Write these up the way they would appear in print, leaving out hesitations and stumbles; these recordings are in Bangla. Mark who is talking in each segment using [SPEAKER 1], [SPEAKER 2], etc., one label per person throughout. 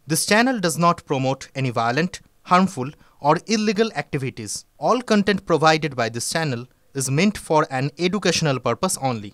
[SPEAKER 1] This channel does not promote any violent, harmful, or illegal activities. All content provided by this channel is meant for an educational purpose only.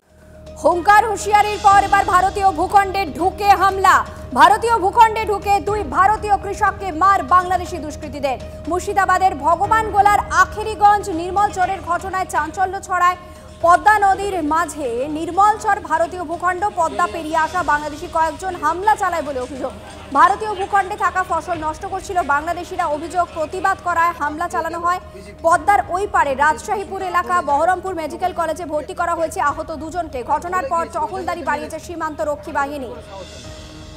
[SPEAKER 2] হুঙ্কার হুঁশিয়ারির পর এবার ভারতীয় ভূখণ্ডে ঢুকে হামলা। ভারতীয় ভূখণ্ডে ঢুকে দুই ভারতীয় কৃষককে মার বাংলাদেশি দুষ্কৃতীদের। মুর্শিদাবাদের ভগবানগোলার আখেরিগঞ্জ নির্মলচরের ঘটনায় চাঞ্চল্য ছড়ায়। পদ্মা নদীর মাঝে নির্মলচর ভারতীয় ভূখণ্ড, পদ্মা পেরিয়ে আসা বাংলাদেশি কয়েকজন হামলা চালায় বলে অভিযোগ। ভারতীয় ভূখণ্ডে থাকা ফসল নষ্ট করছিল বাংলাদেশিরা। অভিযোগ প্রতিবাদ করায় হামলা চালানো হয়। পদ্মার ওই পারে রাজশাহীপুর এলাকা বহরমপুর মেডিকেল কলেজে ভর্তি করা হয়েছে আহত দুজনকে। ঘটনার পর টহলদারি বাড়িয়েছে সীমান্ত রক্ষী বাহিনী।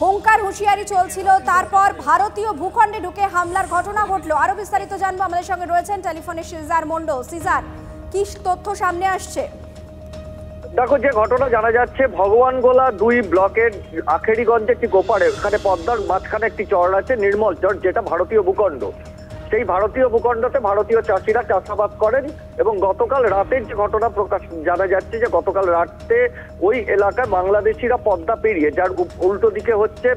[SPEAKER 2] হুঙ্কার হুঁশিয়ারি চলছিল, তারপর ভারতীয় ভূখণ্ডে ঢুকে হামলার ঘটনা ঘটলো। আরো বিস্তারিত জানবো, আমাদের সঙ্গে রয়েছেন টেলিফোনে সিজার মন্ডল। সিজার, কি তথ্য সামনে আসছে?
[SPEAKER 3] দেখো, যে ঘটনা জানা যাচ্ছে, ভগবানগোলা 2 ব্লকের আখেরিগঞ্জের ঠিক ওপারে, ওখানে পদ্মার মাঝখানে একটি চর আছে নির্মলচর, যেটা ভারতীয় ভূখণ্ড। সেই ভারতীয় ভূখণ্ডতে ভারতীয় চাষিরা চাষাবাদ করেন এবং গতকাল রাতের যে ঘটনা জানা যাচ্ছে যে গতকাল রাতে ওই এলাকায় বাংলাদেশিরা পদ্মা পেরিয়ে, যার উল্টো দিকে হচ্ছে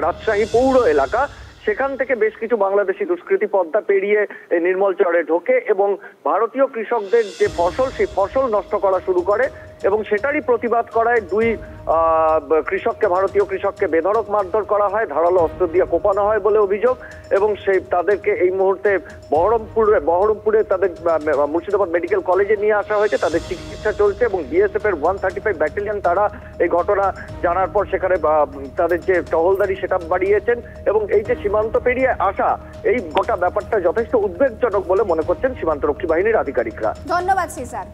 [SPEAKER 3] রাজশাহী পৌর এলাকা, সেখান থেকে বেশ কিছু বাংলাদেশি দুষ্কৃতী পদ্মা পেরিয়ে নির্মলচরে ঢোকে এবং ভারতীয় কৃষকদের যে ফসল, সেই ফসল নষ্ট করা শুরু করে এবং সেটারই প্রতিবাদ করায় দুই ভারতীয় কৃষককে বেধড়ক মারধর করা হয়, ধারালো অস্ত্র দিয়ে কোপানো হয় বলে অভিযোগ। এবং তাদেরকে এই মুহূর্তে বহরমপুরে তাদের মুর্শিদাবাদ মেডিকেল কলেজে নিয়ে আসা হয়েছে। তাদের চিকিৎসা চলছে এবং বিএসএফ এর 135 ব্যাটালিয়ন তারা এই ঘটনা জানার পর সেখানে তাদের যে টহলদারি সেটা বাড়িয়েছেন এবং এই যে সীমান্ত পেরিয়ে আসা, এই গোটা ব্যাপারটা যথেষ্ট উদ্বেগজনক বলে মনে করছেন সীমান্ত রক্ষী বাহিনীর আধিকারিকরা।
[SPEAKER 2] ধন্যবাদ স্যার।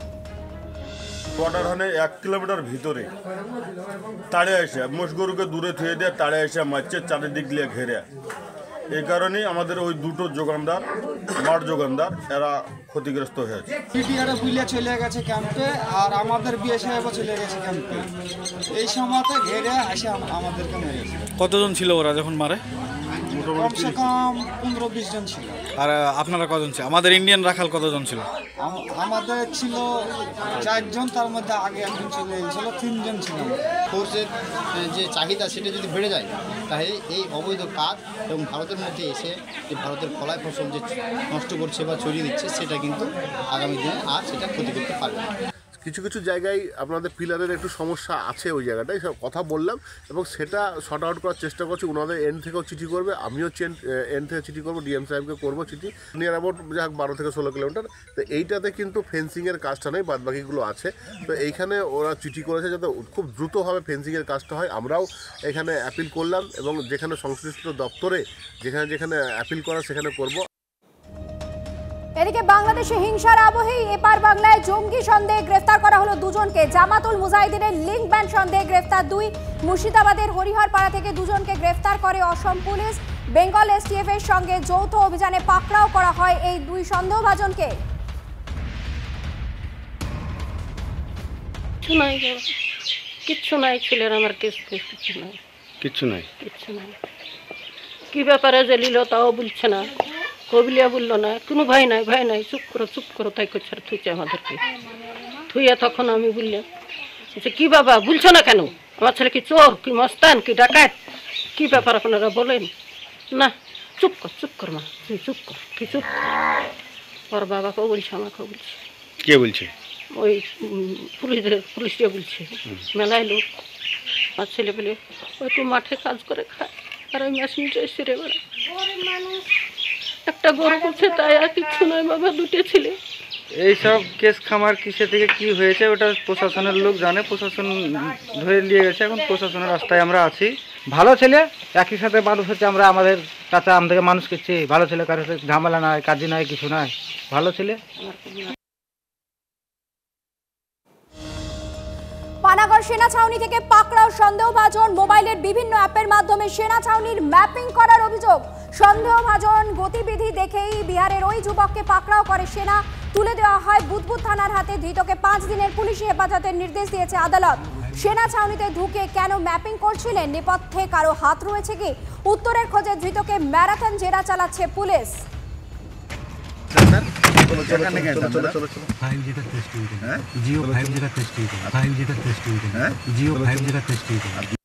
[SPEAKER 4] বর্ডার 1 কিলোমিটার ভিতরে তাড়ে এসে মোষ গরুকে দূরে থুয়ে দিয়ে তাড়ে এসে মারছে, চারিদিক দিয়ে ঘেরে। এই কারণেই আমাদের ওই দুটো যোগানদার, মাঠ যোগানদার, এরা ক্ষতিগ্রস্ত হয়েছে।
[SPEAKER 5] পিটিআরে বুইলে চলে গেছে ক্যাম্পে, আর আমাদের বিএসএফ চলে গেছে ক্যাম্পে। এই সময়তে ঘেরে এসে আমাদেরকে মেরেছে।
[SPEAKER 6] কতজন ছিল ওরা যখন মারে?
[SPEAKER 5] কমসে কম 15-20 জন ছিল।
[SPEAKER 6] আর আপনারা কজন ছিল? আমাদের ইন্ডিয়ান রাখাল কতজন ছিল?
[SPEAKER 5] আমাদের ছিল 4 জন, তার মধ্যে আগে একজন চলে গেছিল, 3 জন ছিল।
[SPEAKER 7] ফোর্সের যে চাহিদা সেটা যদি বেড়ে যায়, তাহলে এই অবৈধ কাজ এবং ভারতের মধ্যে এসে যে ভারতের ফলায় ফসল যে নষ্ট করছে বা ছড়িয়ে দিচ্ছে, সেটা কিন্তু আগামী দিনে আর সেটা ক্ষতি করতে পারবে না।
[SPEAKER 8] কিছু কিছু জায়গায় আপনাদের পিলারের একটু সমস্যা আছে, ওই জায়গাটায় সব কথা বললাম এবং সেটা শর্ট আউট করার চেষ্টা করছি। ওনাদের এন্ড থেকেও চিঠি করবে, আমিও এন্ড থেকে চিঠি করবো, ডিএম সাহেবকে করবো চিঠি। নিয়ার অ্যাবাউট 12 থেকে 16 কিলোমিটার। তো এইটাতে কিন্তু ফেন্সিংয়ের কাজটা নেই, বাদবাকিগুলো আছে। তো এইখানে ওরা চিঠি করেছে যাতে খুব দ্রুতভাবে ফেন্সিংয়ের কাজটা হয়। আমরাও এখানে অ্যাপিল করলাম এবং যেখানে সংশ্লিষ্ট দপ্তরে যেখানে অ্যাপিল করা সেখানে করব।
[SPEAKER 2] এদিকে বাংলাদেশে হিংসার আবহেই এপার বাংলায় জঙ্গি সন্দেহে গ্রেফতার করা হলো দুজনকে। জামাতুল মুজাহিদিনের লিঙ্ক ব্যান্ড সন্দেহে গ্রেফতার 2। মুর্শিদাবাদের হরিহরপাড়া থেকে দুজনকে গ্রেফতার করে অসম পুলিশ। বেঙ্গল এসটিএফ এর সঙ্গে যৌথ অভিযানে পাকড়াও করা হয় এই 2 সন্দেহভাজনকে।
[SPEAKER 9] কিচ্ছু নাই ছেলের, আমার কিচ্ছু নাই। কি ব্যাপারে যে লিল তাও বলছে না, কবিলিয়া বললো না, কোনো ভাই নাই, চুপ করো তাই করছে, থুইছে আমাদেরকে। থুইয়া তখন আমি বললাম যে কি বাবা বলছো না কেন, আমার ছেলে কি চোর, কি মস্তান, কি ডাকাত, কি ব্যাপার আপনারা বলেন না। চুপ কর মা, তুই চুপ কর, কি চুপ। ওর বাবাকেও বলছে, আমাকেও বলছে।
[SPEAKER 6] কে বলছে?
[SPEAKER 9] ওই পুলিশে বলছে। মেলায় লোক, আমার ছেলে পেলে হয়তো মাঠে কাজ করে খায়, আর ওই মেশিনটা সেরে বেড়ায়। একটা গরু করছে, তাই আর কিছু নয় বাবা, 2টে ছেলে।
[SPEAKER 5] এইসব কেস খামার কিসে থেকে কি হয়েছে ওটা প্রশাসনের লোক জানে, প্রশাসন ধরে নিয়ে গেছে। এখন প্রশাসনের রাস্তায় আমরা আছি। ভালো ছেলে, একই সাথে মানুষ হচ্ছে, আমরা আমাদের কাছে আমাদেরকে মানুষ করছি। ভালো ছেলে, কারোর সাথে ঝামেলা নাই, কাজী নাই, কিছু নাই, ভালো ছেলে।
[SPEAKER 2] পানাগড় সেনা ছাউনি থেকে পাকড়াও সন্দেহভাজন। মোবাইলের বিভিন্ন অ্যাপের মাধ্যমে সেনা ছাউনির ম্যাপিং করার অভিযোগ। সন্দেহভাজন গতিবিধি দেখেই বিহারের ওই যুবককে পাকড়াও করে সেনা। তুলে দেওয়া হয় বুদবুদ থানার হাতে। ধৃতকে 5 দিনের পুলিশি হেফাজতের নির্দেশ দিয়েছে আদালত। সেনা ছাউনিতে ঢুকে কেন ম্যাপিং করছিলেন, নেপথ্যে কারো হাত রয়েছে কি? উত্তরের খোঁজে ধৃতকে ম্যারাথন জেরা চালাচ্ছে পুলিশ।
[SPEAKER 10] 5G का टेस्टिंग, जियो 5G का टेस्टिंग, 5G का टेस्टिंग, जियो 5G का टेस्टिंग।